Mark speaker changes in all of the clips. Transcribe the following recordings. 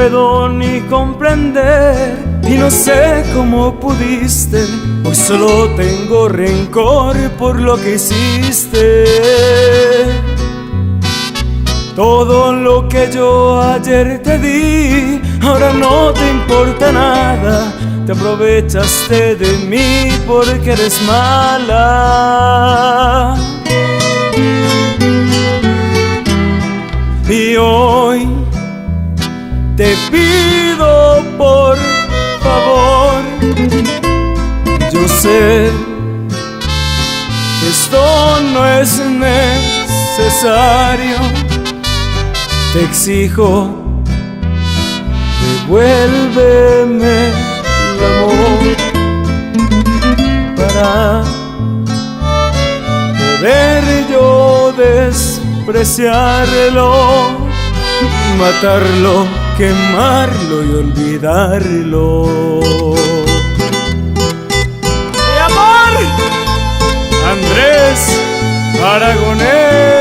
Speaker 1: puedo ni comprender y no sé cómo pudiste. Hoy solo tengo rencor por lo que hiciste. Todo lo que yo ayer te di, ahora no te importa nada. Te aprovechaste de mí porque eres mala. Y hoy te pido por favor, yo sé que esto no es necesario. Te exijo, devuélveme el amor para poder yo despreciarlo, matarlo, quemarlo y olvidarlo. ¡Mi amor! Andrés Aragonés.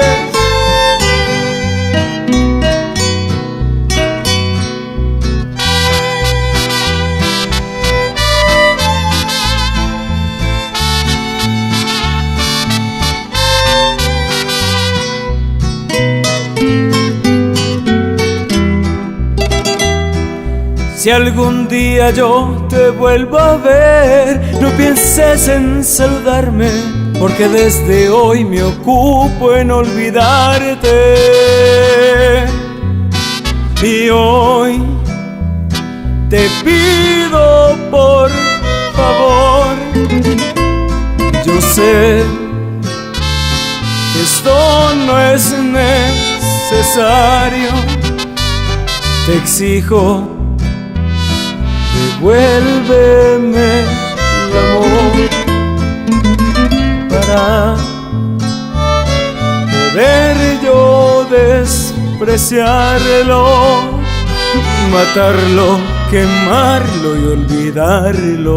Speaker 1: Si algún día yo te vuelvo a ver, no pienses en saludarme, porque desde hoy me ocupo en olvidarte. Y hoy te pido por favor, yo sé que esto no es necesario. Te exijo, devuélveme el amor para poder yo despreciarlo, matarlo, quemarlo y olvidarlo.